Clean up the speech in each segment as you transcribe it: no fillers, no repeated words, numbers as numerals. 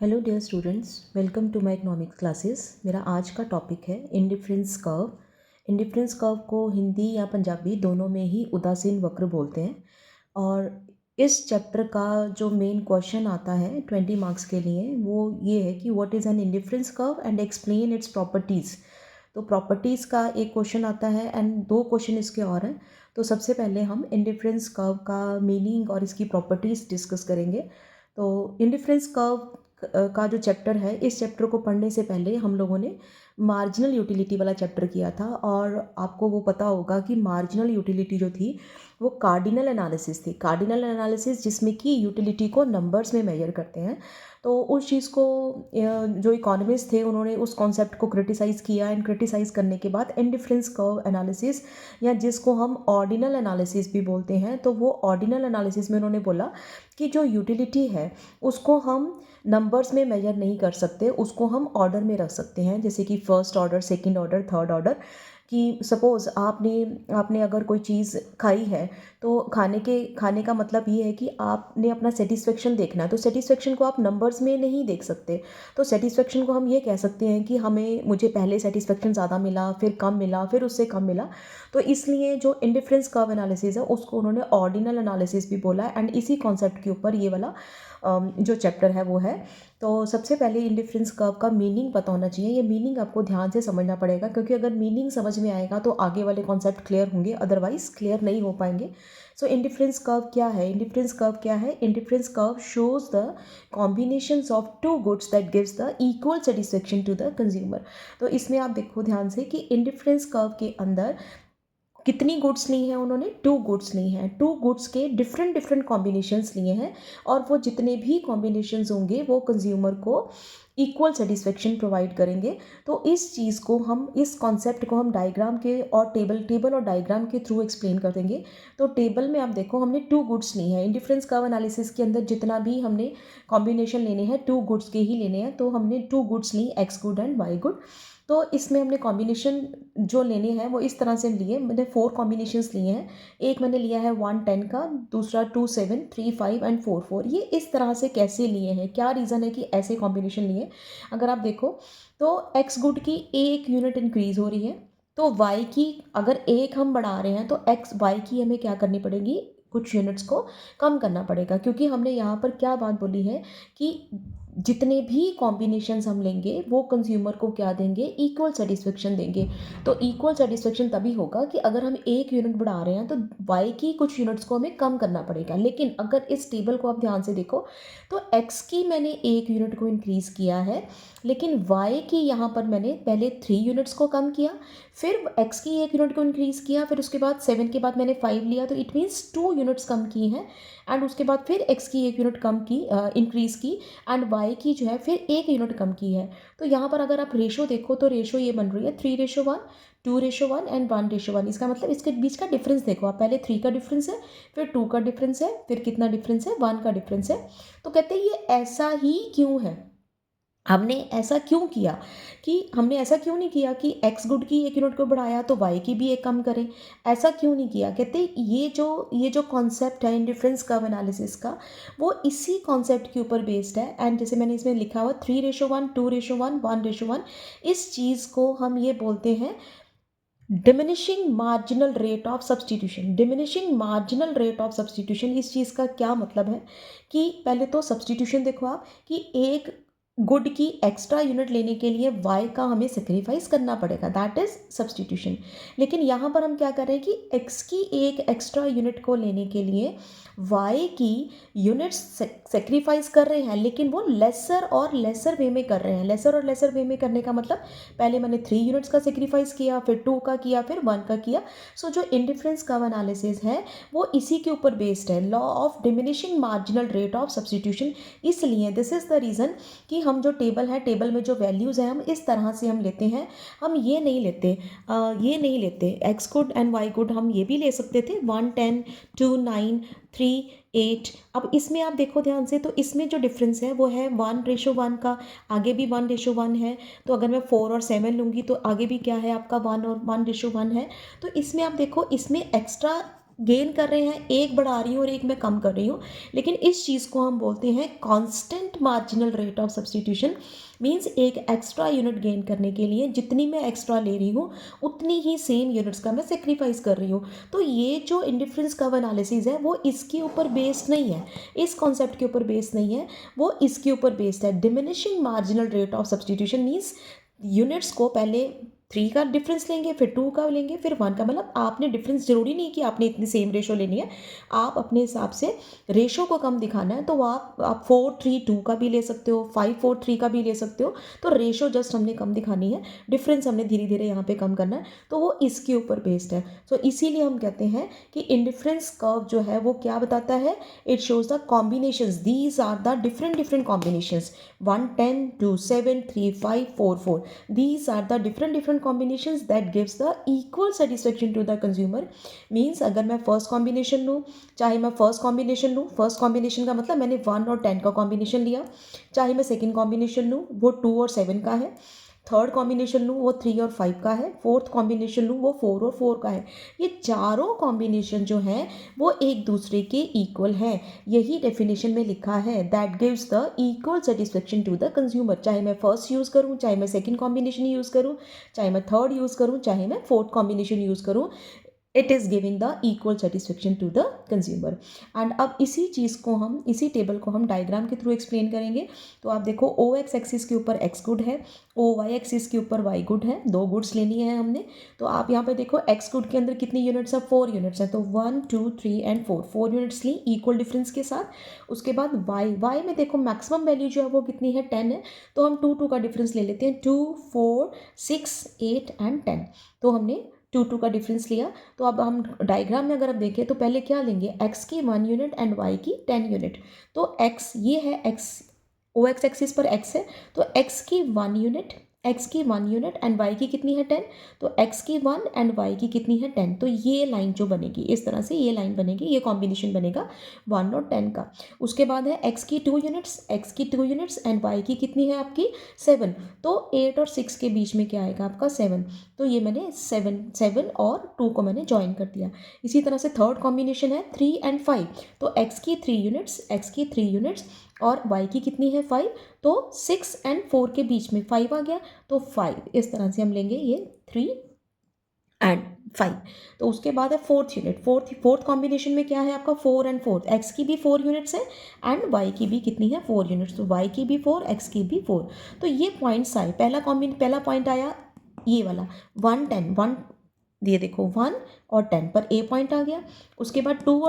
Hello dear students, welcome to my economics classes. मेरा आज का टॉपिक है इंडिफरेंस कर्व। इंडिफरेंस कर्व को हिंदी या पंजाबी दोनों में ही उदासीन वक्र बोलते हैं। और इस चैप्टर का जो मेन क्वेश्चन आता है 20 मार्क्स के लिए वो ये है कि what is an indifference curve and explain it's properties. तो प्रॉपर्टीज़ का एक क्वेश्चन आता है एंड दो क्वेश्चन इसके और हैं। तो सबसे पहले हम इंडिफरेंस कर्व का मीनिंग और इसकी प्रॉपर्टीज़ डिस्कस करेंगे। तो इंडिफरेंस कर्व का जो चैप्टर है, इस चैप्टर को पढ़ने से पहले हम लोगों ने मार्जिनल यूटिलिटी वाला चैप्टर किया था और आपको वो पता होगा कि मार्जिनल यूटिलिटी जो थी वो कार्डिनल एनालिसिस थी। कार्डिनल एनालिसिस जिसमें कि यूटिलिटी को नंबर्स में मेजर करते हैं। तो उस चीज़ को जो इकोनॉमिस्ट थे उन्होंने उस कॉन्सेप्ट को क्रिटिसाइज़ किया एंड क्रिटिसाइज़ करने के बाद इंडिफरेंस कर्व एनालिसिस या जिसको हम ऑर्डिनल एनालिसिस भी बोलते हैं, तो वो ऑर्डिनल एनालिसिस में उन्होंने बोला कि जो यूटिलिटी है उसको हम नंबर्स में मेजर नहीं कर सकते, उसको हम ऑर्डर में रख सकते हैं। जैसे कि first order, second order, third order. कि सपोज़ आपने अगर कोई चीज़ खाई है तो खाने का मतलब ये है कि आपने अपना सेटिस्फेक्शन देखना है। तो सेटिस्फेक्शन को आप नंबर्स में नहीं देख सकते। तो सेटिस्फेक्शन को हम ये कह सकते हैं कि मुझे पहले सेटिस्फेक्शन ज़्यादा मिला, फिर कम मिला, फिर उससे कम मिला। तो इसलिए जो इंडिफरेंस कर्व एनालिसिस है उसको उन्होंने ऑर्डिनल एनालिसिस भी बोला एंड इसी कॉन्सेप्ट के ऊपर ये वाला जो चैप्टर है वो है। तो सबसे पहले इंडिफरेंस कर्व का मीनिंग पता होना चाहिए। ये मीनिंग आपको ध्यान से समझना पड़ेगा, क्योंकि अगर मीनिंग समझ में आएगा तो आगे वाले कॉन्सेप्ट क्लियर होंगे, अदरवाइज क्लियर नहीं हो पाएंगे। सो इंडिफरेंस कर्व क्या है? इंडिफरेंस कर्व क्या है? Indifference curve shows the combinations of two goods that gives the equal satisfaction to the consumer. तो इसमें आप देखो ध्यान से कि इंडिफरेंस कर्व के अंदर कितनी गुड्स ली हैं उन्होंने? 2 गुड्स ली हैं। 2 गुड्स के डिफरेंट डिफरेंट कॉम्बिनेशंस लिए हैं और वो जितने भी कॉम्बिनेशंस होंगे वो कंज्यूमर को इक्वल सेटिस्फेक्शन प्रोवाइड करेंगे। तो इस कॉन्सेप्ट को हम डायग्राम के और टेबल और डायग्राम के थ्रू एक्सप्लेन कर देंगे। तो टेबल में आप देखो हमने 2 गुड्स ली हैं। इंडिफरेंस कर्व एनालिसिस के अंदर जितना भी हमने कॉम्बिनेशन लेने हैं 2 गुड्स के ही लेने हैं। तो हमने 2 गुड्स ली, X good and Y good. तो इसमें हमने कॉम्बिनेशन जो लेने हैं वो इस तरह से लिए। मैंने 4 कॉम्बिनेशंस लिए हैं। एक मैंने लिया है 1 10 का, दूसरा 2 7, 3 5 एंड 4 4। ये इस तरह से कैसे लिए हैं, क्या रीज़न है कि ऐसे कॉम्बिनेशन लिए? अगर आप देखो तो एक्स गुड की 1 यूनिट इंक्रीज़ हो रही है, तो वाई की अगर 1 हम बढ़ा रहे हैं तो एक्स वाई की हमें क्या करनी पड़ेगी? कुछ यूनिट्स को कम करना पड़ेगा, क्योंकि हमने यहाँ पर क्या बात बोली है कि जितने भी कॉम्बिनेशंस हम लेंगे वो कंज्यूमर को क्या देंगे? इक्वल सेटिस्फेक्शन देंगे। तो इक्वल सेटिस्फेक्शन तभी होगा कि अगर हम 1 यूनिट बढ़ा रहे हैं तो वाई की कुछ यूनिट्स को हमें कम करना पड़ेगा। लेकिन अगर इस टेबल को आप ध्यान से देखो तो एक्स की मैंने 1 यूनिट को इंक्रीज़ किया है, लेकिन वाई की यहाँ पर मैंने पहले 3 यूनिट्स को कम किया, फिर एक्स की 1 यूनिट को इंक्रीज़ किया, फिर उसके बाद 7 के बाद मैंने 5 लिया, तो इट मीन्स 2 यूनिट्स कम की हैं। एंड उसके बाद फिर एक्स की 1 यूनिट कम की, इंक्रीज़ की, एंड वाई की जो है फिर 1 यूनिट कम की है। तो यहाँ पर अगर आप रेशो देखो तो रेशो ये बन रही है 3:1, 2:1 एंड 1:1। इसका मतलब इसके बीच का डिफरेंस देखो आप, पहले 3 का डिफरेंस है, फिर 2 का डिफरेंस है, फिर कितना डिफरेंस है? 1 का डिफरेंस है। तो कहते हैं ये ऐसा ही क्यों है? हमने ऐसा क्यों किया कि हमने ऐसा क्यों नहीं किया कि एक्स गुड की 1 यूनिट को बढ़ाया तो वाई की भी 1 कम करें? ऐसा क्यों नहीं किया? कहते ये जो कॉन्सेप्ट है इंडिफरेंस कर्व एनालिसिस का, वो इसी कॉन्सेप्ट के ऊपर बेस्ड है। एंड जैसे मैंने इसमें लिखा हुआ 3:1, 2:1, 1:1, इस चीज़ को हम ये बोलते हैं diminishing marginal rate of substitution. Diminishing marginal rate of substitution, इस चीज़ का क्या मतलब है कि पहले तो सब्सटीट्यूशन देखो आप कि एक गुड की एक्स्ट्रा यूनिट लेने के लिए वाई का हमें सेक्रीफाइस करना पड़ेगा, दैट इज सब्सटीट्यूशन। लेकिन यहाँ पर हम क्या कर रहे हैं कि एक्स की एक एक्स्ट्रा यूनिट को लेने के लिए वाई की यूनिट्स सेक्रीफाइस कर रहे हैं, लेकिन वो लेसर और लेसर वे में कर रहे हैं। लेसर और लेसर वे में करने का मतलब पहले मैंने 3 यूनिट्स का सेक्रीफाइस किया, फिर 2 का किया, फिर 1 का किया। सो जो इंडिफरेंस कर्व एनालिसिस है वो इसी के ऊपर बेस्ड है, law of diminishing marginal rate of substitution. इसलिए दिस इज़ द रीज़न कि हम जो टेबल है, टेबल में जो वैल्यूज़ हैं हम इस तरह से हम लेते हैं। हम ये नहीं लेते X good and Y good, हम ये भी ले सकते थे 1 10, 2 9, 3 8। अब इसमें आप देखो ध्यान से, तो इसमें जो डिफरेंस है वो है 1:1 का, आगे भी 1:1 है। तो अगर मैं 4 और 7 लूँगी तो आगे भी क्या है आपका 1 और 1:1 है। तो इसमें आप देखो इसमें एक्स्ट्रा गेन कर रहे हैं, एक बढ़ा रही हूँ और एक मैं कम कर रही हूँ, लेकिन इस चीज़ को हम बोलते हैं constant marginal rate of substitution. Means एक एक्स्ट्रा यूनिट गेन करने के लिए जितनी मैं एक्स्ट्रा ले रही हूँ उतनी ही सेम यूनिट्स का मैं सेक्रीफाइस कर रही हूँ। तो ये जो इंडिफरेंस कर्व एनालिसिस है वो इसके ऊपर बेस्ड नहीं है, इस कॉन्सेप्ट के ऊपर बेस्ड नहीं है, वो इसके ऊपर बेस्ड है। Diminishing marginal rate of substitution means units को पहले 3 का डिफरेंस लेंगे, फिर 2 का लेंगे, फिर 1 का। मतलब आपने डिफरेंस ज़रूरी नहीं कि आपने इतनी सेम रेशो लेनी है, आप अपने हिसाब से रेशो को कम दिखाना है तो आप 4 3 2 का भी ले सकते हो, 5 4 3 का भी ले सकते हो। तो रेशो जस्ट हमने कम दिखानी है, डिफरेंस हमने धीरे धीरे यहाँ पे कम करना है, तो वो इसके ऊपर बेस्ड है। सो इसीलिए हम कहते हैं कि इंडिफरेंस कर्व जो है वो क्या बताता है, it shows the combinations, these are the different combinations, 1 10 2 7 3 5 4 4, these are the different combinations that gives the equal satisfaction to the consumer। Means अगर मैं फर्स्ट कॉम्बिनेशन लूँ, चाहे मैं फर्स्ट कॉम्बिनेशन लूँ, फर्स्ट कॉम्बिनेशन का मतलब मैंने 1 और 10 का कॉम्बिनेशन लिया, चाहे मैं सेकेंड कॉम्बिनेशन लूँ वो 2 और 7 का है, थर्ड कॉम्बिनेशन लूँ वो 3 और 5 का है, फोर्थ कॉम्बिनेशन लूँ वो 4 और 4 का है। ये चारों कॉम्बिनेशन जो हैं वो एक दूसरे के इक्वल हैं। यही डेफिनेशन में लिखा है, that gives the equal satisfaction to the consumer. चाहे मैं फर्स्ट यूज़ करूँ, चाहे मैं सेकेंड कॉम्बिनेशन यूज़ करूँ, चाहे मैं थर्ड यूज़ करूँ, चाहे मैं फोर्थ कॉम्बिनेशन यूज़ करूँ, it is giving the equal satisfaction to the consumer. And अब इसी चीज़ को हम, इसी टेबल को हम डायग्राम के थ्रू एक्सप्लेन करेंगे। तो आप देखो ओ एक्स एक्सिस के ऊपर एक्स गुड है, ओ वाई एक्सिस के ऊपर वाई गुड है, दो गुड्स लेनी है हमने। तो आप यहाँ पे देखो एक्स गुड के अंदर कितनी यूनिट्स है, 4 यूनिट्स हैं, तो 1 2 3 एंड 4 यूनिट्स ली इक्वल डिफरेंस के साथ। उसके बाद वाई में देखो मैक्सिमम वैल्यू जो है वो कितनी है, 10 है, तो हम 2 का डिफरेंस ले लेते हैं, 2 4 6 8 एंड 10। तो हमने 2 का डिफरेंस लिया। तो अब हम डायग्राम में अगर आप देखें तो पहले क्या लेंगे, x की 1 यूनिट एंड y की 10 यूनिट। तो x ये है, x ओ एक्स एक्सिस पर x है, तो x की 1 यूनिट, x की 1 यूनिट एंड y की कितनी है 10, तो x की 1 एंड y की कितनी है 10। तो ये लाइन जो बनेगी इस तरह से, ये लाइन बनेगी, ये कॉम्बिनेशन बनेगा 1 और 10 का। उसके बाद है x की 2 यूनिट्स, x की 2 यूनिट्स एंड y की कितनी है आपकी 7। तो 8 और 6 के बीच में क्या आएगा आपका 7। तो ये मैंने 7 और 2 को मैंने ज्वाइन कर दिया। इसी तरह से थर्ड कॉम्बिनेशन है 3 एंड 5, तो x की 3 यूनिट्स, x की 3 यूनिट्स और y की कितनी है 5, तो 6 एंड 4 के बीच में 5 आ गया, तो 5। इस तरह से हम लेंगे ये 3 एंड 5। तो उसके बाद है फोर्थ यूनिट, फोर्थ कॉम्बिनेशन में क्या है आपका 4 एंड 4, x की भी 4 यूनिट्स है एंड y की भी कितनी है 4 यूनिट्स, तो y की भी 4, x की भी 4। तो ये पॉइंट्स आए, पहला पॉइंट आया ये वाला 1 10 1, ये देखो 1 और 10 पर ए पॉइंट आ गया। उसके बाद 2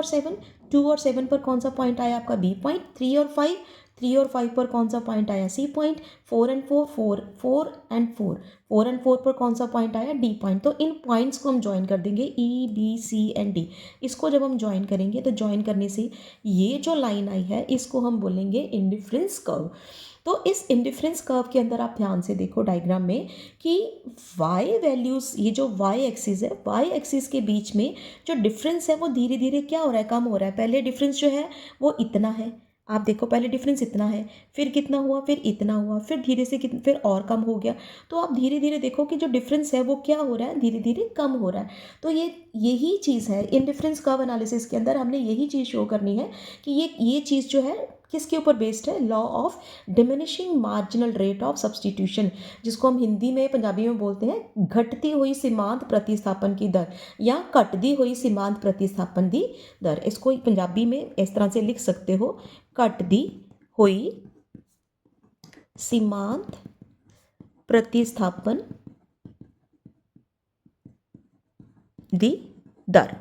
और 7 पर कौन सा पॉइंट आया आपका बी पॉइंट, 3 और 5 पर कौन सा पॉइंट आया सी पॉइंट, 4 एंड 4 पर कौन सा पॉइंट आया डी पॉइंट। तो इन पॉइंट्स को हम ज्वाइन कर देंगे E B C and D. इसको जब हम ज्वाइन करेंगे तो ज्वाइन करने से ये जो लाइन आई है इसको हम बोलेंगे इंडिफरेंस कर्व। तो इस इंडिफरेंस कर्व के अंदर आप ध्यान से देखो डायग्राम में कि y वैल्यूज़, ये जो y एक्सिस है, y एक्सिस के बीच में जो डिफरेंस है वो धीरे धीरे क्या हो रहा है, कम हो रहा है। पहले डिफरेंस जो है वो इतना है, आप देखो पहले डिफरेंस इतना है, फिर कितना हुआ, फिर इतना हुआ, फिर धीरे से फिर और कम हो गया। तो आप धीरे धीरे देखो कि जो डिफरेंस है वो क्या हो रहा है, धीरे धीरे कम हो रहा है। तो यही चीज़ है इंडिफरेंस कर्व एनालिसिस के अंदर, हमने यही चीज़ शो करनी है कि ये चीज़ जो है किसके ऊपर बेस्ड है, law of diminishing marginal rate of substitution, जिसको हम हिंदी में पंजाबी में बोलते हैं घटती हुई सीमांत प्रतिस्थापन की दर या घटती हुई सीमांत प्रतिस्थापन की दर। इसको पंजाबी में इस तरह से लिख सकते हो, घटती हुई सीमांत प्रतिस्थापन दी दर।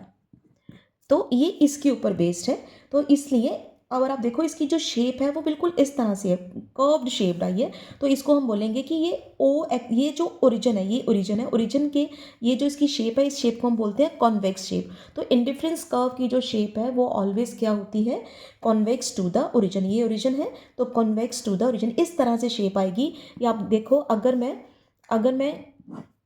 तो ये इसके ऊपर बेस्ड है। तो इसलिए अगर आप देखो इसकी जो शेप है वो बिल्कुल इस तरह से है, कर्व्ड शेप आई है। तो इसको हम बोलेंगे कि ये जो ओरिजिन है, ये ओरिजिन है, ओरिजिन के ये जो इसकी शेप है, इस शेप को हम बोलते हैं कॉन्वेक्स शेप। तो इंडिफरेंस कर्व की जो शेप है वो ऑलवेज क्या होती है, कॉन्वेक्स टू द ओरिजिन। ये ओरिजिन है तो कॉन्वेक्स टू द ओरिजिन, इस तरह से शेप आएगी। या आप देखो अगर मैं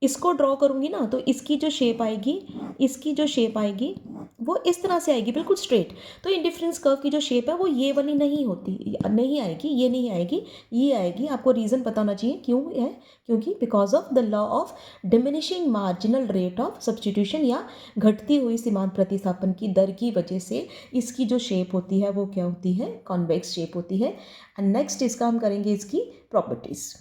इसको ड्रॉ करूँगी ना तो इसकी जो शेप आएगी, वो इस तरह से आएगी, बिल्कुल स्ट्रेट। तो इंडिफरेंस कर्व की जो शेप है वो ये वाली नहीं होती, नहीं आएगी, ये नहीं आएगी, ये आएगी। आपको रीज़न पता होना चाहिए क्यों है, क्योंकि because of the law of diminishing marginal rate of substitution, या घटती हुई सीमांत प्रतिस्थापन की दर की वजह से इसकी जो शेप होती है वो क्या होती है, कॉन्वेक्स शेप होती है। एंड नेक्स्ट इसका हम करेंगे इसकी प्रॉपर्टीज़।